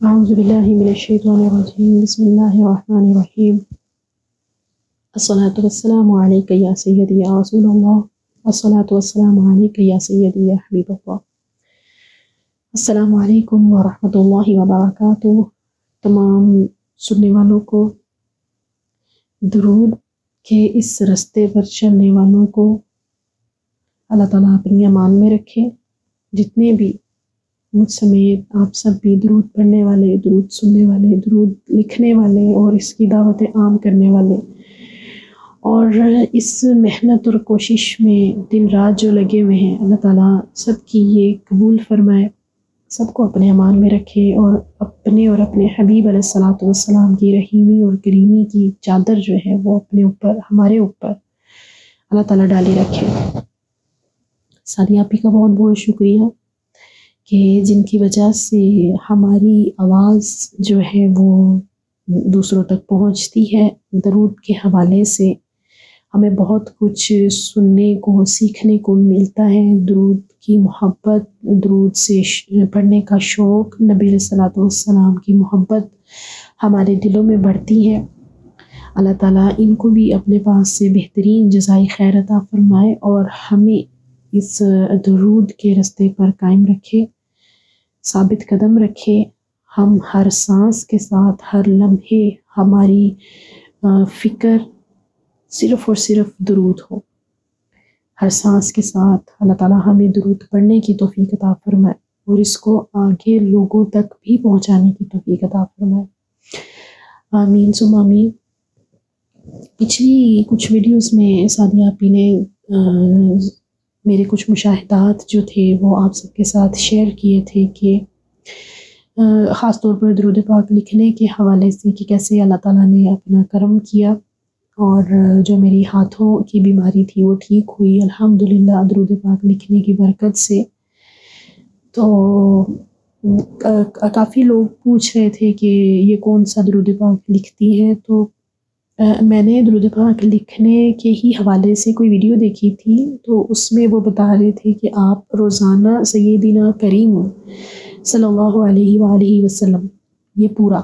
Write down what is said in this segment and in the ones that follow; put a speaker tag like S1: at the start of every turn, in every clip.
S1: أعوذ بالله من الشيطان الرجيم بسم الله الرحمن الرحيم الصلاة والسلام عليك يا سيدي يا رسول الله الصلاة والسلام عليك يا سيدي يا حبيب الله السلام علیکم ورحمۃ اللہ وبرکاتہ۔ تمام سننے والوں کو، درود کے اس رستے پر چلنے والوں کو اللہ تعالیٰ اپنی امان میں رکھے۔ جتنے بھی مجھ سمیت آپ سب بھی درود پڑھنے والے، درود سننے والے، درود لکھنے والے اور اس کی دعوت عام کرنے والے، اور اس محنت اور کوشش میں دن رات جو لگے ہوئے ہیں، اللہ تعالیٰ سب کی یہ قبول فرمائے، سب کو اپنے امان میں رکھے، اور اپنے اور اپنے حبیب علیہ الصلوۃ والسلام کی رحیمی اور کریمی کی چادر جو ہے وہ اپنے اوپر، ہمارے اوپر اللہ تعالیٰ ڈالی رکھے۔ سادی آپی کا بہت بہت شکریہ کہ جن کی وجہ سے ہماری آواز جو ہے وہ دوسروں تک پہنچتی ہے۔ درود کے حوالے سے ہمیں بہت کچھ سننے کو، سیکھنے کو ملتا ہے۔ درود کی محبت، درود سے پڑھنے کا شوق، نبی علیہ الصلوۃ والسلام کی محبت ہمارے دلوں میں بڑھتی ہے۔ اللہ تعالیٰ ان کو بھی اپنے پاس سے بہترین جزائے خیر عطا فرمائے اور ہمیں اس درود کے رستے پر قائم رکھے، ثابت قدم رکھے۔ ہم ہر سانس کے ساتھ، ہر لمحے ہماری فکر صرف اور صرف درود ہو۔ ہر سانس کے ساتھ اللہ تعالیٰ ہمیں درود پڑھنے کی توفیق عطا فرمائے اور اس کو آگے لوگوں تک بھی پہنچانے کی توفیق عطا فرمائے۔ آمین ثم آمین۔ پچھلی کچھ ویڈیوز میں سعدیہ آپی نے میرے کچھ مشاہدات جو تھے وہ آپ سب کے ساتھ شیئر کیے تھے کہ خاص طور پر درود پاک لکھنے کے حوالے سے کہ کیسے اللہ تعالیٰ نے اپنا کرم کیا اور جو میری ہاتھوں کی بیماری تھی وہ ٹھیک ہوئی الحمدللہ درود پاک لکھنے کی برکت سے۔ تو کافی لوگ پوچھ رہے تھے کہ یہ کون سا درود پاک لکھتی ہیں، تو میں نے درود پاک لکھنے کے ہی حوالے سے کوئی ویڈیو دیکھی تھی، تو اس میں وہ بتا رہے تھے کہ آپ روزانہ سیدنا کریم صلی اللہ علیہ وآلہ وسلم، یہ پورا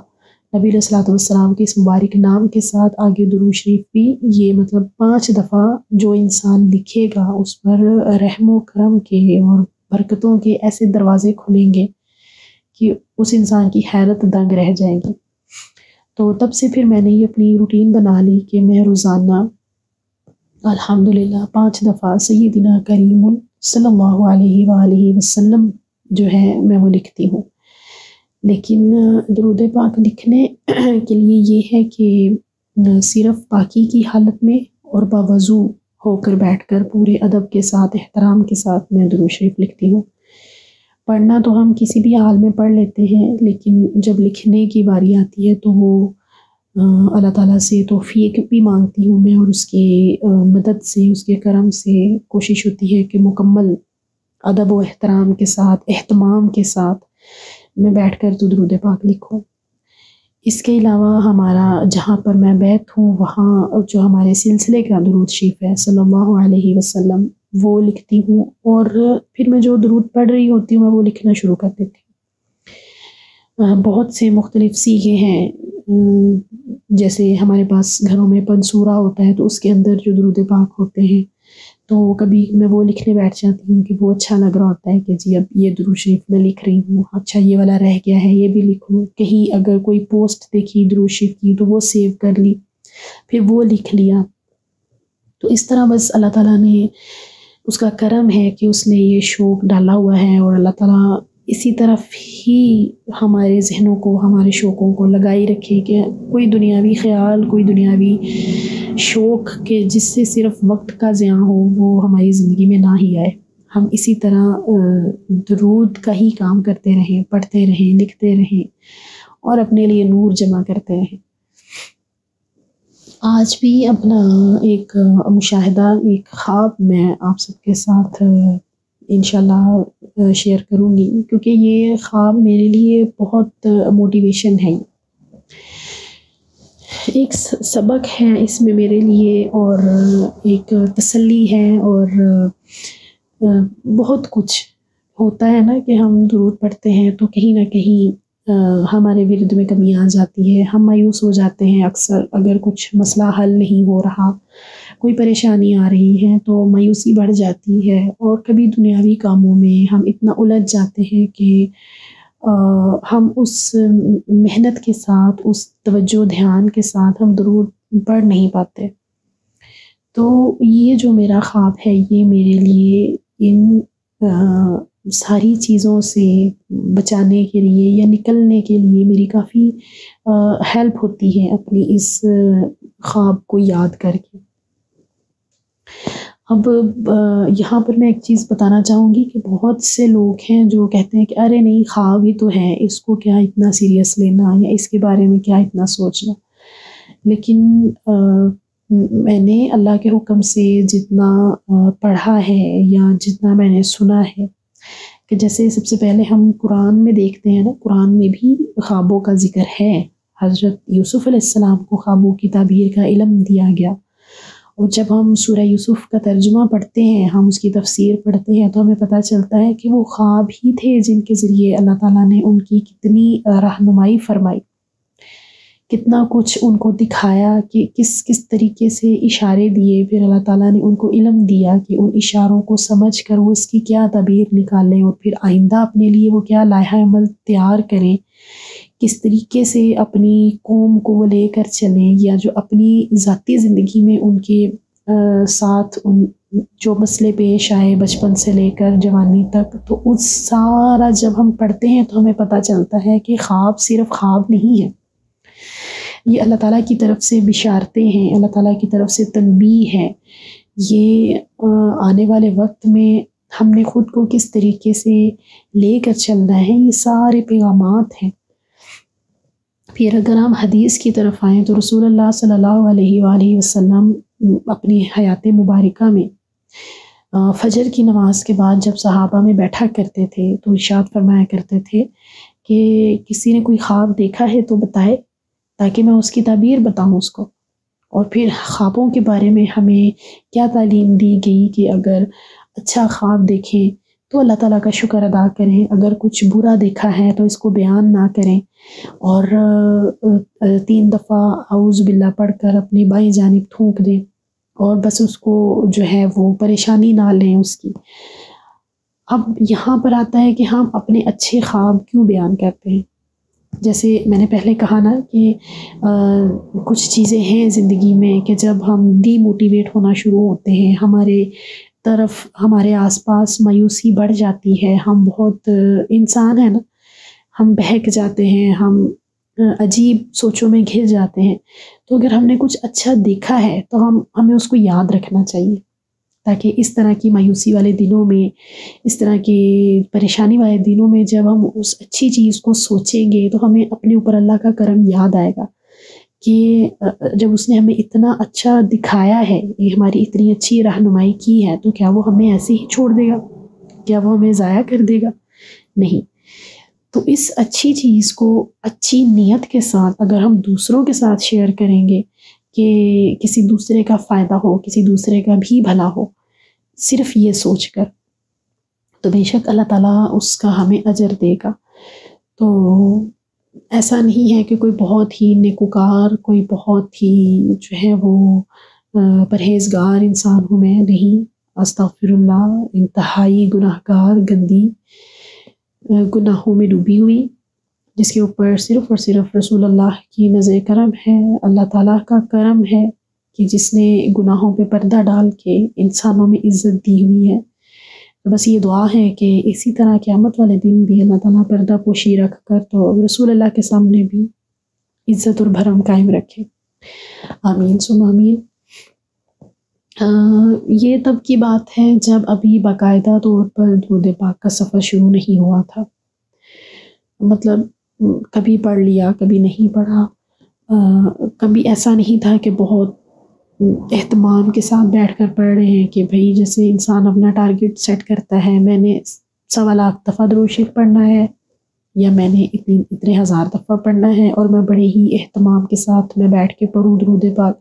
S1: نبی علیہ الصلوۃ والسلام کے اس مبارک نام کے ساتھ آگے درود شریف بھی، یہ مطلب 5 دفعہ جو انسان لکھے گا اس پر رحم و کرم کے اور برکتوں کے ایسے دروازے کھلیں گے کہ اس انسان کی حیرت دنگ رہ جائے گی۔ تو تب سے پھر میں نے یہ اپنی روٹین بنا لی کہ میں روزانہ الحمدللہ 5 دفعہ سیدنا کریم صلی اللہ علیہ وآلہ وسلم جو ہے میں وہ لکھتی ہوں۔ لیکن درود پاک لکھنے کے لیے یہ ہے کہ صرف پاکی کی حالت میں اور باوضو ہو کر بیٹھ کر پورے ادب کے ساتھ، احترام کے ساتھ میں درود شریف لکھتی ہوں۔ پڑھنا تو ہم کسی بھی حال میں پڑھ لیتے ہیں، لیکن جب لکھنے کی باری آتی ہے تو وہ اللہ تعالیٰ سے توفیق بھی مانگتی ہوں میں، اور اس کی مدد سے، اس کے کرم سے کوشش ہوتی ہے کہ مکمل ادب و احترام کے ساتھ، اہتمام کے ساتھ میں بیٹھ کر تو درود پاک لکھوں۔ اس کے علاوہ ہمارا جہاں پر میں بیت ہوں وہاں جو ہمارے سلسلے کا درود شریف ہے صلی اللہ علیہ وسلم وہ لکھتی ہوں، اور پھر میں جو درود پڑھ رہی ہوتی ہوں میں وہ لکھنا شروع کر دیتی ہوں۔ بہت سے مختلف سیغے ہیں، جیسے ہمارے پاس گھروں میں پنسورا ہوتا ہے تو اس کے اندر جو درود پاک ہوتے ہیں، تو کبھی میں وہ لکھنے بیٹھ جاتی ہوں کہ وہ اچھا لگ رہا ہوتا ہے کہ جی اب یہ درود شریف میں لکھ رہی ہوں، اچھا یہ والا رہ گیا ہے یہ بھی لکھ لوں۔ کہیں اگر کوئی پوسٹ دیکھی درود شریف کی تو وہ سیو کر لی، پھر وہ لکھ لیا۔ تو اس طرح بس اللہ تعالیٰ نے، اس کا کرم ہے کہ اس نے یہ شوق ڈالا ہوا ہے، اور اللہ تعالیٰ اسی طرف ہی ہمارے ذہنوں کو، ہمارے شوقوں کو لگائی رکھے کہ کوئی دنیاوی خیال، کوئی دنیاوی شوق کہ جس سے صرف وقت کا ضیاع ہو وہ ہماری زندگی میں نہ ہی آئے۔ ہم اسی طرح درود کا ہی کام کرتے رہیں، پڑھتے رہیں، لکھتے رہیں اور اپنے لیے نور جمع کرتے رہیں۔ آج بھی اپنا ایک مشاہدہ، ایک خواب میں آپ سب کے ساتھ انشاءاللہ شیئر کروں گی، کیونکہ یہ خواب میرے لیے بہت موٹیویشن ہے، ایک سبق ہے اس میں میرے لیے، اور ایک تسلی ہے، اور بہت کچھ ہوتا ہے نا کہ ہم درود پڑھتے ہیں تو کہیں نہ کہیں ہمارے ورد میں کمی آ جاتی ہے، ہم مایوس ہو جاتے ہیں اکثر اگر کچھ مسئلہ حل نہیں ہو رہا، کوئی پریشانی آ رہی ہے تو مایوسی بڑھ جاتی ہے، اور کبھی دنیاوی کاموں میں ہم اتنا الجھ جاتے ہیں کہ ہم اس محنت کے ساتھ، اس توجہ دھیان کے ساتھ ہم درود پڑھ نہیں پاتے۔ تو یہ جو میرا خواب ہے، یہ میرے لیے ان ساری چیزوں سے بچانے کے لیے یا نکلنے کے لیے میری کافی ہیلپ ہوتی ہے اپنی اس خواب کو یاد کر کے۔ اب یہاں پر میں ایک چیز بتانا چاہوں گی کہ بہت سے لوگ ہیں جو کہتے ہیں کہ ارے نہیں، خواب ہی تو ہے، اس کو کیا اتنا سیریس لینا یا اس کے بارے میں کیا اتنا سوچنا۔ لیکن میں نے اللہ کے حکم سے جتنا پڑھا ہے یا جتنا میں نے سنا ہے کہ جیسے سب سے پہلے ہم قرآن میں دیکھتے ہیں نا، قرآن میں بھی خوابوں کا ذکر ہے۔ حضرت یوسف علیہ السلام کو خوابوں کی تعبیر کا علم دیا گیا، اور جب ہم سورہ یوسف کا ترجمہ پڑھتے ہیں، ہم اس کی تفسیر پڑھتے ہیں، تو ہمیں پتہ چلتا ہے کہ وہ خواب ہی تھے جن کے ذریعے اللہ تعالیٰ نے ان کی کتنی رہنمائی فرمائی، کتنا کچھ ان کو دکھایا کہ کس طریقے سے اشارے دیے، پھر اللہ تعالیٰ نے ان کو علم دیا کہ ان اشاروں کو سمجھ کر وہ اس کی کیا تعبیر نکالیں، اور پھر آئندہ اپنے لیے وہ کیا لائحہ عمل تیار کریں، کس طریقے سے اپنی قوم کو وہ لے کر چلیں، یا جو اپنی ذاتی زندگی میں ان کے ساتھ ان جو مسئلے پیش آئے بچپن سے لے کر جوانی تک، تو اس سارا جب ہم پڑھتے ہیں تو ہمیں پتہ چلتا ہے کہ خواب صرف خواب نہیں ہے، یہ اللہ تعالیٰ کی طرف سے بشارتیں ہیں، اللہ تعالیٰ کی طرف سے تنبیہ ہے، یہ آنے والے وقت میں ہم نے خود کو کس طریقے سے لے کر چلنا ہے، یہ سارے پیغامات ہیں۔ پھر اگر ہم حدیث کی طرف آئیں تو رسول اللہ صلی اللہ علیہ وآلہ وسلم اپنی حیات مبارکہ میں فجر کی نماز کے بعد جب صحابہ میں بیٹھا کرتے تھے تو ارشاد فرمایا کرتے تھے کہ کسی نے کوئی خواب دیکھا ہے تو بتائے، تاکہ میں اس کی تعبیر بتاؤں اس کو۔ اور پھر خوابوں کے بارے میں ہمیں کیا تعلیم دی گئی کہ اگر اچھا خواب دیکھیں تو اللہ تعالیٰ کا شکر ادا کریں، اگر کچھ برا دیکھا ہے تو اس کو بیان نہ کریں، اور 3 دفعہ اعوذ باللہ پڑھ کر اپنی بائیں جانب تھونک دیں، اور بس اس کو جو ہے وہ پریشانی نہ لیں اس کی۔ اب یہاں پر آتا ہے کہ ہم اپنے اچھے خواب کیوں بیان کرتے ہیں۔ جیسے میں نے پہلے کہا نا کہ کچھ چیزیں ہیں زندگی میں کہ جب ہم ڈی موٹیویٹ ہونا شروع ہوتے ہیں، ہمارے طرف ہمارے آس پاس مایوسی بڑھ جاتی ہے، ہم بہت انسان ہیں نا، ہم بہک جاتے ہیں، ہم عجیب سوچوں میں گھر جاتے ہیں، تو اگر ہم نے کچھ اچھا دیکھا ہے تو ہمیں اس کو یاد رکھنا چاہیے، تاکہ اس طرح کی مایوسی والے دنوں میں، اس طرح کی پریشانی والے دنوں میں جب ہم اس اچھی چیز کو سوچیں گے تو ہمیں اپنے اوپر اللہ کا کرم یاد آئے گا کہ جب اس نے ہمیں اتنا اچھا دکھایا ہے، یہ ہماری اتنی اچھی رہنمائی کی ہے، تو کیا وہ ہمیں ایسے ہی چھوڑ دے گا؟ کیا وہ ہمیں ضائع کر دے گا؟ نہیں۔ تو اس اچھی چیز کو اچھی نیت کے ساتھ اگر ہم دوسروں کے ساتھ شیئر کریں گے کہ کسی دوسرے کا فائدہ ہو، کسی دوسرے کا بھی بھلا ہو، صرف یہ سوچ کر، تو بے شک اللہ تعالیٰ اس کا ہمیں اجر دے گا۔ تو ایسا نہیں ہے کہ کوئی بہت ہی نیکوکار، کوئی بہت ہی جو ہے وہ پرہیزگار انسان ہوں، میں نہیں، استغفر اللہ، انتہائی گناہ گار، گندی گناہوں میں ڈوبی ہوئی، جس کے اوپر صرف اور صرف رسول اللہ کی نظر کرم ہے، اللہ تعالیٰ کا کرم ہے کہ جس نے گناہوں پہ پردہ ڈال کے انسانوں میں عزت دی ہوئی ہے۔ تو بس یہ دعا ہے کہ اسی طرح قیامت والے دن بھی اللہ تعالیٰ پردہ پوشی رکھ کر تو رسول اللہ کے سامنے بھی عزت اور بھرم قائم رکھے۔ آمین ثم آمین۔ یہ تب کی بات ہے جب ابھی باقاعدہ طور پر درود پاک کا سفر شروع نہیں ہوا تھا، مطلب کبھی پڑھ لیا، کبھی نہیں پڑھا، کبھی ایسا نہیں تھا کہ بہت اہتمام کے ساتھ بیٹھ کر پڑھ رہے ہیں کہ بھئی جیسے انسان اپنا ٹارگٹ سیٹ کرتا ہے، میں نے 1.25 لاکھ دفعہ درود شریف پڑھنا ہے، یا میں نے اتنے ہزار دفعہ پڑھنا ہے، اور میں بڑے ہی اہتمام کے ساتھ میں بیٹھ کے پڑھوں درود پاک۔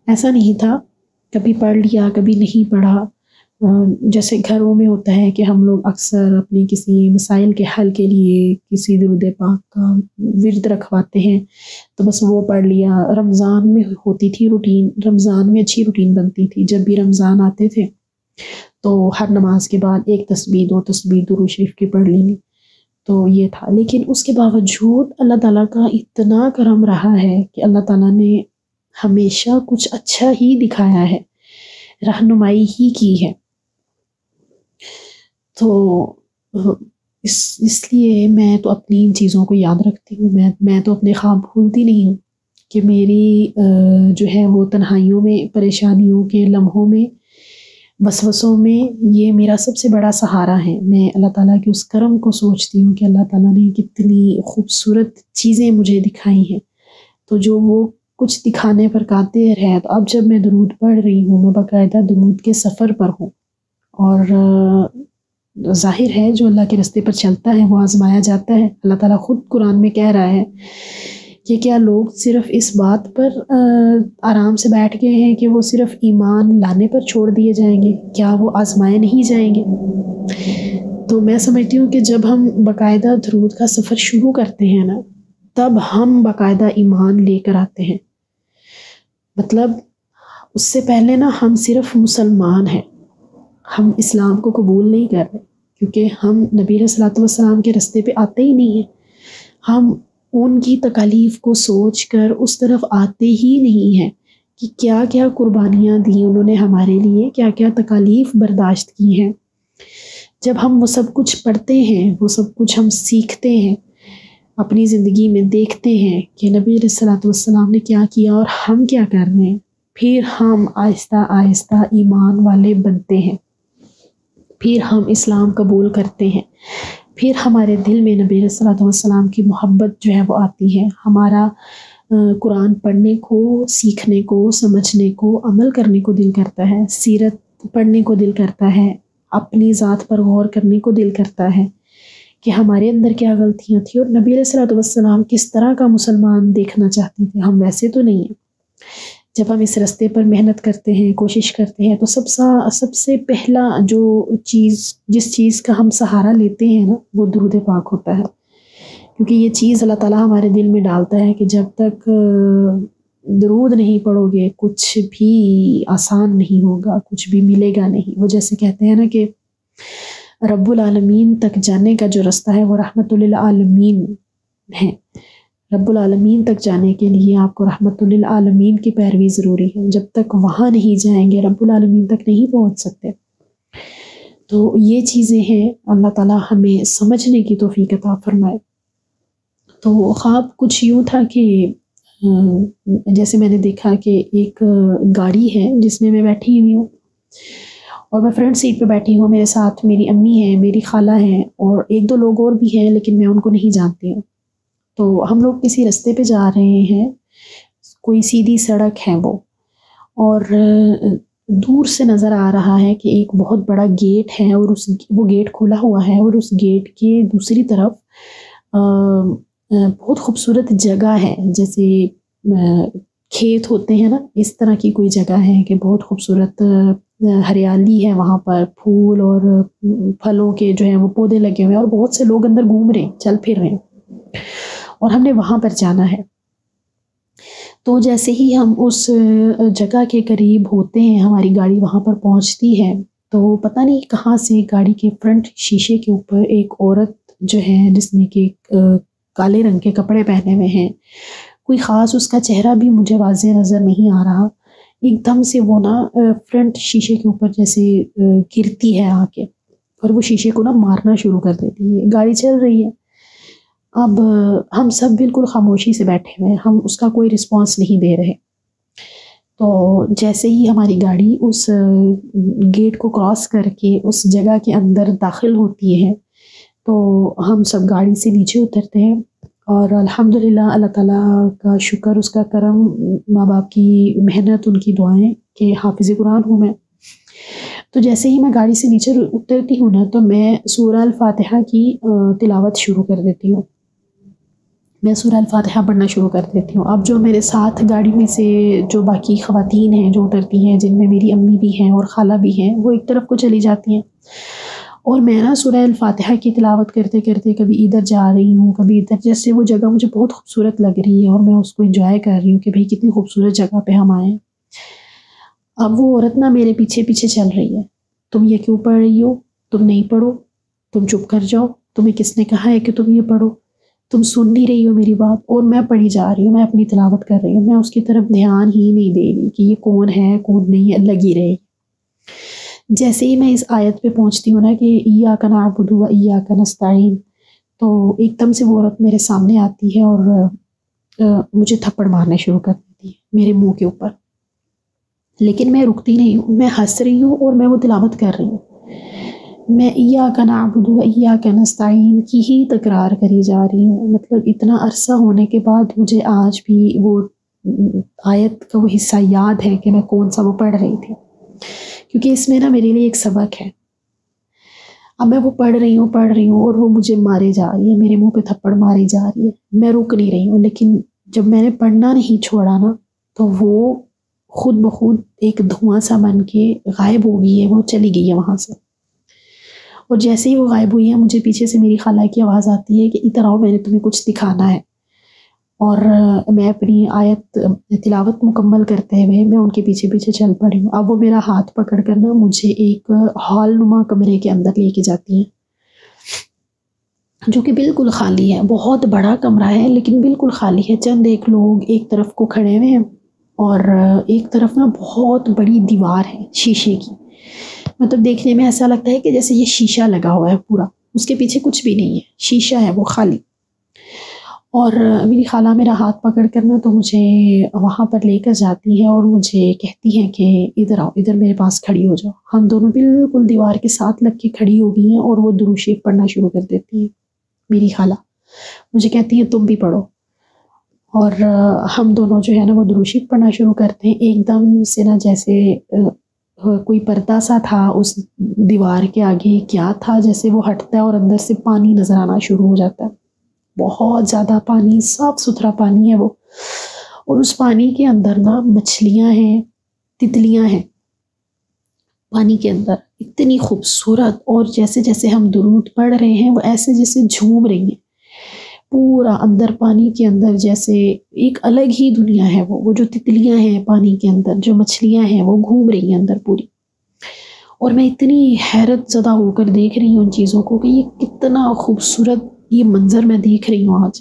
S1: ایسا نہیں تھا، کبھی پڑھ لیا، کبھی نہیں پڑھا، جیسے گھروں میں ہوتا ہے کہ ہم لوگ اکثر اپنے کسی مسائل کے حل کے لیے کسی درود پاک کا ورد رکھواتے ہیں، تو بس وہ پڑھ لیا۔ رمضان میں ہوتی تھی روٹین، رمضان میں اچھی روٹین بنتی تھی، جب بھی رمضان آتے تھے تو ہر نماز کے بعد ایک تسبیح 2 تسبیح درود شریف کی پڑھ لینی، تو یہ تھا۔ لیکن اس کے باوجود اللہ تعالیٰ کا اتنا کرم رہا ہے کہ اللہ تعالیٰ نے ہمیشہ کچھ اچھا ہی دکھایا ہے، رہنمائی ہی کی ہے۔ تو اس لیے میں تو اپنی ان چیزوں کو یاد رکھتی ہوں، میں تو اپنے خواب بھولتی نہیں ہوں کہ میری جو ہے وہ تنہائیوں میں، پریشانیوں کے لمحوں میں، وسوسوں میں یہ میرا سب سے بڑا سہارا ہے۔ میں اللہ تعالیٰ کے اس کرم کو سوچتی ہوں کہ اللہ تعالیٰ نے کتنی خوبصورت چیزیں مجھے دکھائی ہیں، تو جو وہ کچھ دکھانے پر قادر ہے۔ تو اب جب میں درود پڑھ رہی ہوں، میں باقاعدہ درود کے سفر پر ہوں، اور ظاہر ہے جو اللہ کے راستے پر چلتا ہے وہ آزمایا جاتا ہے۔ اللہ تعالیٰ خود قرآن میں کہہ رہا ہے کہ کیا لوگ صرف اس بات پر آرام سے بیٹھ گئے ہیں کہ وہ صرف ایمان لانے پر چھوڑ دیے جائیں گے، کیا وہ آزمائے نہیں جائیں گے؟ تو میں سمجھتی ہوں کہ جب ہم باقاعدہ درود کا سفر شروع کرتے ہیں نا، تب ہم باقاعدہ ایمان لے کر آتے ہیں۔ مطلب اس سے پہلے نا ہم صرف مسلمان ہیں، ہم اسلام کو قبول نہیں کر رہے، کیونکہ ہم نبی علیہ الصلوۃ والسلام کے راستے پہ آتے ہی نہیں ہیں۔ ہم ان کی تکالیف کو سوچ کر اس طرف آتے ہی نہیں ہیں کہ کیا کیا قربانیاں دی انہوں نے ہمارے لیے، کیا کیا تکالیف برداشت کی ہیں۔ جب ہم وہ سب کچھ پڑھتے ہیں، وہ سب کچھ ہم سیکھتے ہیں، اپنی زندگی میں دیکھتے ہیں کہ نبی علیہ الصلوۃ والسلام نے کیا کیا اور ہم کیا کر رہے ہیں، پھر ہم آہستہ آہستہ ایمان والے بنتے ہیں، پھر ہم اسلام قبول کرتے ہیں، پھر ہمارے دل میں نبی علیہ الصلوۃ والسلام کی محبت جو ہے وہ آتی ہے، ہمارا قرآن پڑھنے کو، سیکھنے کو، سمجھنے کو، عمل کرنے کو دل کرتا ہے، سیرت پڑھنے کو دل کرتا ہے، اپنی ذات پر غور کرنے کو دل کرتا ہے کہ ہمارے اندر کیا غلطیاں تھیں، اور نبی علیہ الصلوۃ والسلام کس طرح کا مسلمان دیکھنا چاہتے تھے، ہم ویسے تو نہیں ہیں۔ جب ہم اس راستے پر محنت کرتے ہیں، کوشش کرتے ہیں، تو سب سے پہلا جس چیز کا ہم سہارا لیتے ہیں نا، وہ درود پاک ہوتا ہے، کیونکہ یہ چیز اللہ تعالیٰ ہمارے دل میں ڈالتا ہے کہ جب تک درود نہیں پڑھو گے کچھ بھی آسان نہیں ہوگا، کچھ بھی ملے گا نہیں۔ وہ جیسے کہتے ہیں نا کہ رب العالمین تک جانے کا جو رستہ ہے وہ رحمت للعالمین ہے۔ رب العالمین تک جانے کے لیے آپ کو رحمت للعالمین کی پیروی ضروری ہے، جب تک وہاں نہیں جائیں گے رب العالمین تک نہیں پہنچ سکتے۔ تو یہ چیزیں ہیں، اللہ تعالیٰ ہمیں سمجھنے کی توفیق عطا فرمائے۔ تو خواب کچھ یوں تھا کہ جیسے میں نے دیکھا کہ ایک گاڑی ہے جس میں بیٹھی ہوئی ہوں، اور میں فرنٹ سیٹ پہ بیٹھی ہوں، میرے ساتھ میری امی ہیں، میری خالہ ہیں، اور 1-2 لوگ اور بھی ہیں، لیکن میں ان کو نہیں جانتی ہوں۔ تو ہم لوگ کسی راستے پہ جا رہے ہیں، کوئی سیدھی سڑک ہے وہ، اور دور سے نظر آ رہا ہے کہ ایک بہت بڑا گیٹ ہے، اور وہ گیٹ کھلا ہوا ہے، اور اس گیٹ کے دوسری طرف بہت خوبصورت جگہ ہے، جیسے کھیت ہوتے ہیں نا، اس طرح کی کوئی جگہ ہے کہ بہت خوبصورت ہریالی ہے وہاں پر، پھول اور پھلوں کے جو ہیں وہ پودے لگے ہوئے ہیں، اور بہت سے لوگ اندر گھوم رہے ہیں، چل پھر رہے ہیں، اور ہم نے وہاں پر جانا ہے۔ تو جیسے ہی ہم اس جگہ کے قریب ہوتے ہیں، ہماری گاڑی وہاں پر پہنچتی ہے، تو پتہ نہیں کہاں سے گاڑی کے فرنٹ شیشے کے اوپر ایک عورت جو ہے، جس نے کہ کالے رنگ کے کپڑے پہنے ہوئے ہیں، کوئی خاص اس کا چہرہ بھی مجھے واضح نظر نہیں آ رہا، ایک دم سے وہ نا فرنٹ شیشے کے اوپر جیسے گرتی ہے آ کے، اور وہ شیشے کو نا مارنا شروع کر دیتی ہے۔ گاڑی چل رہی ہے، اب ہم سب بالکل خاموشی سے بیٹھے ہوئے ہیں، ہم اس کا کوئی رسپانس نہیں دے رہے۔ تو جیسے ہی ہماری گاڑی اس گیٹ کو کراس کر کے اس جگہ کے اندر داخل ہوتی ہے، تو ہم سب گاڑی سے نیچے اترتے ہیں، اور الحمدللہ اللہ تعالیٰ کا شکر، اس کا کرم، ماں باپ کی محنت، ان کی دعائیں کہ حافظ قرآن ہوں میں۔ تو جیسے ہی میں گاڑی سے نیچے اترتی ہوں نا، تو میں سورہ الفاتحہ کی تلاوت شروع کر دیتی ہوں، میں سورہ الفاتحہ پڑھنا شروع کر دیتی ہوں. اب جو میرے ساتھ گاڑی میں سے جو باقی خواتین ہیں جو اترتی ہیں، جن میں میری امی بھی ہیں اور خالہ بھی ہیں، وہ ایک طرف کو چلی جاتی ہیں، اور میں نا سورہ الفاتحہ کی تلاوت کرتے کرتے کبھی ادھر جا رہی ہوں کبھی ادھر. جیسے وہ جگہ مجھے بہت خوبصورت لگ رہی ہے اور میں اس کو انجوائے کر رہی ہوں کہ بھئی کتنی خوبصورت جگہ پہ ہم آئے ہیں. اب وہ عورت نا میرے پیچھے پیچھے چل رہی ہے، تم یہ کیوں پڑھ رہی ہو، تم نہیں پڑھو، تم چپ کر جاؤ، تمہیں کس نے کہا ہے کہ تم یہ پڑھو، تم سن نہیں رہی ہو میری بات. اور میں پڑھی جا رہی ہوں، میں اپنی تلاوت کر رہی ہوں، میں اس کی طرف دھیان ہی نہیں دے رہی کہ یہ کون ہے کون نہیں ہے، لگی رہے. جیسے ہی میں اس آیت پہ پہنچتی ہوں نا کہ ایاک نعبد و ایاک نستعین، تو ایک دم سے وہ عورت میرے سامنے آتی ہے اور مجھے تھپڑ مارنے شروع کر دیتی ہے میرے منہ کے اوپر. لیکن میں رکتی نہیں ہوں، میں ہنس رہی ہوں اور میں وہ تلاوت کر رہی ہوں. میں ایاک نعبد و ایاک نستعین کی ہی تکرار کری جا رہی ہوں. مطلب اتنا عرصہ ہونے کے بعد مجھے آج بھی وہ آیت کا وہ حصہ یاد ہے کہ میں کون سا وہ پڑھ رہی تھی، کیونکہ اس میں نا میرے لیے ایک سبق ہے. اب میں وہ پڑھ رہی ہوں اور وہ مجھے مارے جا رہی ہے، میرے منہ پہ تھپڑ ماری جا رہی ہے. میں رک نہیں رہی ہوں، لیکن جب میں نے پڑھنا نہیں چھوڑا نا تو وہ خود بخود ایک دھواں سا بن کے غائب ہو گئی ہے، وہ چلی گئی ہے وہاں سے. اور جیسے ہی وہ غائب ہوئی ہے مجھے پیچھے سے میری خالہ کی آواز آتی ہے کہ ادھر آؤ، میں نے تمہیں کچھ دکھانا ہے. اور میں اپنی آیت تلاوت مکمل کرتے ہوئے میں ان کے پیچھے پیچھے چل پڑی ہوں. اب وہ میرا ہاتھ پکڑ کر نا مجھے ایک ہال نما کمرے کے اندر لے کے جاتی ہیں، جو کہ بالکل خالی ہے. بہت بڑا کمرہ ہے لیکن بالکل خالی ہے. چند ایک لوگ ایک طرف کو کھڑے ہوئے ہیں اور ایک طرف نا بہت بڑی دیوار ہے شیشے کی. مطلب دیکھنے میں ایسا لگتا ہے کہ جیسے یہ شیشہ لگا ہوا ہے پورا، اس کے پیچھے کچھ بھی نہیں ہے، شیشہ ہے وہ خالی. اور میری خالہ میرا ہاتھ پکڑ کر نا تو مجھے وہاں پر لے کر جاتی ہے اور مجھے کہتی ہیں کہ ادھر آؤ، ادھر میرے پاس کھڑی ہو جاؤ. ہم دونوں بالکل دیوار کے ساتھ لگ کے کھڑی ہو گئی ہیں اور وہ درود شریف پڑھنا شروع کر دیتی ہیں. میری خالہ مجھے کہتی ہیں تم بھی پڑھو، اور ہم دونوں جو ہے نا وہ درود شریف پڑھنا شروع کرتے ہیں. ایک دم سے نا جیسے کوئی پردہ سا تھا اس دیوار کے آگے، کیا تھا، جیسے وہ ہٹتا ہے اور اندر سے پانی نظر آنا شروع ہو جاتا ہے. بہت زیادہ پانی، صاف ستھرا پانی ہے وہ. اور اس پانی کے اندر نا مچھلیاں ہیں، تتلیاں ہیں پانی کے اندر، اتنی خوبصورت. اور جیسے جیسے ہم درود پڑھ رہے ہیں وہ ایسے جیسے جھوم رہی ہیں پورا اندر پانی کے اندر، جیسے ایک الگ ہی دنیا ہے. وہ جو تتلیاں ہیں پانی کے اندر، جو مچھلیاں ہیں وہ گھوم رہی ہیں اندر پوری. اور میں اتنی حیرت زدہ ہو کر دیکھ رہی ہوں ان چیزوں کو کہ یہ کتنا خوبصورت یہ منظر میں دیکھ رہی ہوں آج.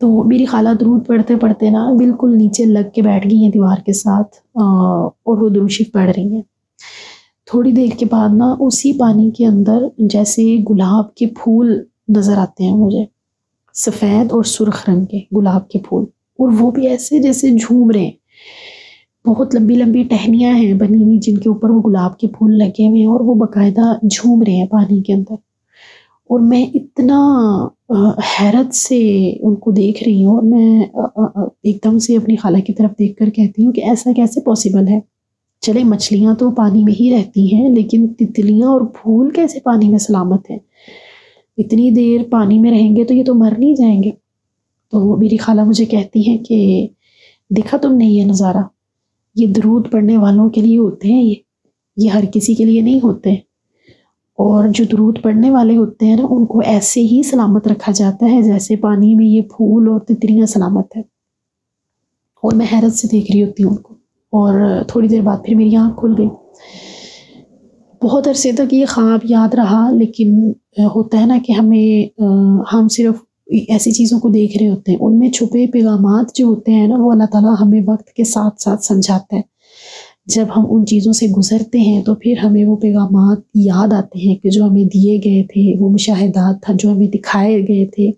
S1: تو میری خالہ درود پڑھتے پڑھتے نا بالکل نیچے لگ کے بیٹھ گئی ہیں دیوار کے ساتھ، اور وہ درود شریف پڑھ رہی ہیں. تھوڑی دیر کے بعد نا اسی پانی کے اندر جیسے گلاب کے پھول نظر آتے ہیں مجھے، سفید اور سرخ رنگ کے گلاب کے پھول، اور وہ بھی ایسے جیسے جھوم رہے ہیں. بہت لمبی لمبی ٹہنیاں ہیں بنی ہوئی جن کے اوپر وہ گلاب کے پھول لگے ہوئے ہیں اور وہ باقاعدہ جھوم رہے ہیں پانی کے اندر. اور میں اتنا حیرت سے ان کو دیکھ رہی ہوں، اور میں ایک دم سے اپنی خالہ کی طرف دیکھ کر کہتی ہوں کہ ایسا کیسے پاسبل ہے؟ چلے مچھلیاں تو پانی میں ہی رہتی ہیں، لیکن تتلیاں اور پھول کیسے پانی میں سلامت ہیں؟ اتنی دیر پانی میں رہیں گے تو یہ تو مر نہیں جائیں گے. تو میری خالہ مجھے کہتی ہیں کہ دیکھا تم نے یہ نظارہ، یہ درود پڑھنے والوں کے لیے ہوتے ہیں، یہ ہر کسی کے لیے نہیں ہوتے. اور جو درود پڑھنے والے ہوتے ہیں نا ان کو ایسے ہی سلامت رکھا جاتا ہے جیسے پانی میں یہ پھول اور تتلیاں سلامت ہے. اور میں حیرت سے دیکھ رہی ہوتی ہوں ان کو. اور تھوڑی دیر بعد پھر میری آنکھ کھل گئی. بہت عرصے تک یہ خواب یاد رہا، لیکن ہوتا ہے نا کہ ہم صرف ایسی چیزوں کو دیکھ رہے ہوتے ہیں، ان میں چھپے پیغامات جو ہوتے ہیں نا وہ اللہ تعالیٰ ہمیں وقت کے ساتھ ساتھ سمجھاتا ہے. جب ہم ان چیزوں سے گزرتے ہیں تو پھر ہمیں وہ پیغامات یاد آتے ہیں کہ جو ہمیں دیے گئے تھے، وہ مشاہدات تھا جو ہمیں دکھائے گئے تھے،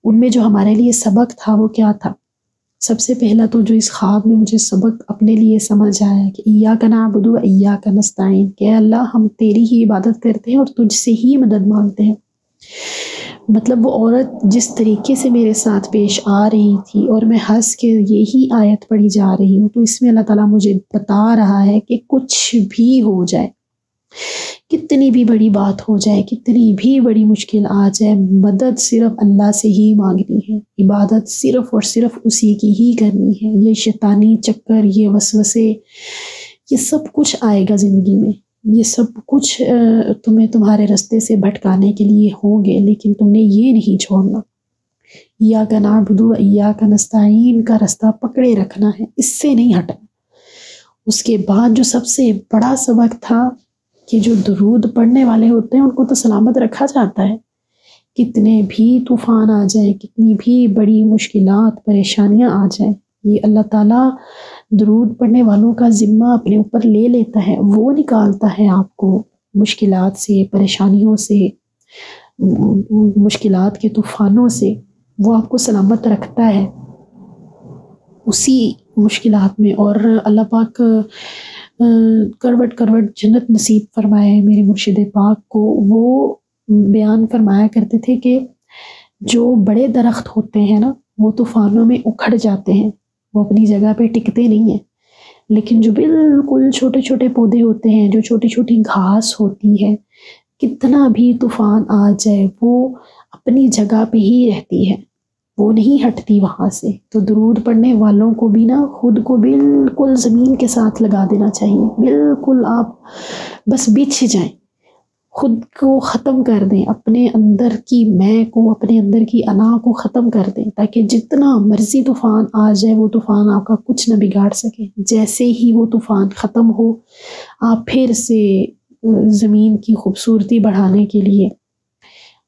S1: ان میں جو ہمارے لیے سبق تھا وہ کیا تھا. سب سے پہلا تو جو اس خواب میں مجھے سبق اپنے لیے سمجھ آیا کہ ایاک نعبد و ایاک نستعین، کہ اللہ ہم تیری ہی عبادت کرتے ہیں اور تجھ سے ہی مدد مانگتے ہیں. مطلب وہ عورت جس طریقے سے میرے ساتھ پیش آ رہی تھی اور میں ہنس کے یہی آیت پڑھی جا رہی ہوں، تو اس میں اللہ تعالیٰ مجھے بتا رہا ہے کہ کچھ بھی ہو جائے، کتنی بھی بڑی بات ہو جائے، کتنی بھی بڑی مشکل آ جائے، مدد صرف اللہ سے ہی مانگنی ہے، عبادت صرف اور صرف اسی کی ہی کرنی ہے۔ یہ شیطانی چکر، یہ وسوسے، یہ سب کچھ آئے گا زندگی میں، یہ سب کچھ تمہیں تمہارے راستے سے بھٹکانے کے لیے ہوں گے، لیکن تم نے یہ نہیں چھوڑنا۔ ایاک نعبد و ایاک نستعین کا راستہ پکڑے رکھنا ہے، اس سے نہیں ہٹنا۔ اس کے بعد جو سب سے بڑا سبق تھا کہ جو درود پڑھنے والے ہوتے ہیں ان کو تو سلامت رکھا جاتا ہے، کتنے بھی طوفان آ جائیں، کتنی بھی بڑی مشکلات پریشانیاں آ جائیں، یہ اللہ تعالیٰ درود پڑھنے والوں کا ذمہ اپنے اوپر لے لیتا ہے، وہ نکالتا ہے آپ کو مشکلات سے، پریشانیوں سے، مشکلات کے طوفانوں سے، وہ آپ کو سلامت رکھتا ہے اسی مشکلات میں۔ اور اللہ پاک کروٹ کروٹ جنت نصیب فرمائے میرے مرشد پاک کو۔ وہ بیان فرمایا کرتے تھے کہ جو بڑے درخت ہوتے ہیں نا وہ طوفانوں میں اکھڑ جاتے ہیں، وہ اپنی جگہ پہ ٹکتے نہیں ہیں، لیکن جو بالکل چھوٹے چھوٹے پودے ہوتے ہیں، جو چھوٹی چھوٹی گھاس ہوتی ہے، کتنا بھی طوفان آ جائے وہ اپنی جگہ پہ ہی رہتی ہے، وہ نہیں ہٹتی وہاں سے۔ تو درود پڑھنے والوں کو بھی نا خود کو بالکل زمین کے ساتھ لگا دینا چاہیے، بالکل آپ بس بچھ جائیں، خود کو ختم کر دیں، اپنے اندر کی میں کو، اپنے اندر کی انا کو ختم کر دیں، تاکہ جتنا مرضی طوفان آ جائے وہ طوفان آپ کا کچھ نہ بگاڑ سکے۔ جیسے ہی وہ طوفان ختم ہو، آپ پھر سے زمین کی خوبصورتی بڑھانے کے لیے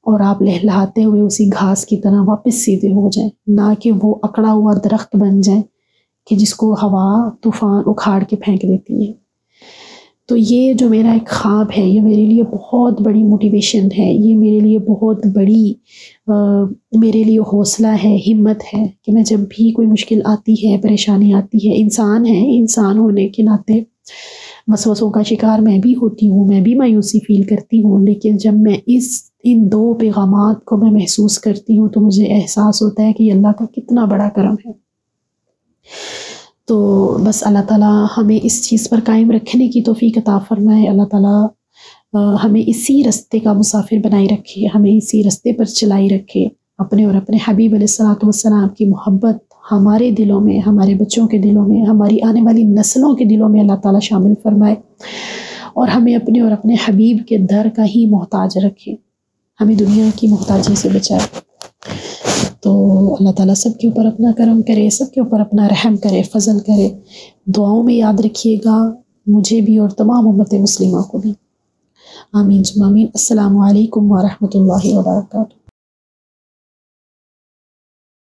S1: اور آپ لہلہاتے ہوئے اسی گھاس کی طرح واپس سیدھے ہو جائیں، نہ کہ وہ اکڑا ہوا درخت بن جائیں کہ جس کو ہوا طوفان اکھاڑ کے پھینک دیتی ہے۔ تو یہ جو میرا ایک خواب ہے، یہ میرے لیے بہت بڑی موٹیویشن ہے، یہ میرے لیے بہت بڑی میرے لیے حوصلہ ہے، ہمت ہے کہ میں جب بھی کوئی مشکل آتی ہے، پریشانی آتی ہے، انسان ہے، انسان ہونے کے ناطے وسوسوں کا شکار میں بھی ہوتی ہوں، میں بھی مایوسی فیل کرتی ہوں، لیکن جب میں ان دو پیغامات کو میں محسوس کرتی ہوں تو مجھے احساس ہوتا ہے کہ یہ اللہ کا کتنا بڑا کرم ہے۔ تو بس اللہ تعالیٰ ہمیں اس چیز پر قائم رکھنے کی توفیق عطا فرمائے، اللہ تعالیٰ ہمیں اسی راستے کا مسافر بنائی رکھے، ہمیں اسی راستے پر چلائی رکھے، اپنے اور اپنے حبیب علیہ الصلوۃ والسلام کی محبت ہمارے دلوں میں، ہمارے بچوں کے دلوں میں، ہماری آنے والی نسلوں کے دلوں میں اللہ تعالیٰ شامل فرمائے، اور ہمیں اپنے اور اپنے حبیب کے در کا ہی محتاج رکھے، ہمیں دنیا کی محتاجی سے بچائے۔ تو اللہ تعالیٰ سب کے اوپر اپنا کرم کرے، سب کے اوپر اپنا رحم کرے، فضل کرے۔ دعاؤں میں یاد رکھیے گا مجھے بھی اور تمام امت مسلمہ کو بھی۔ آمین ثم آمین۔ السلام علیکم ورحمۃ اللہ وبرکاتہ۔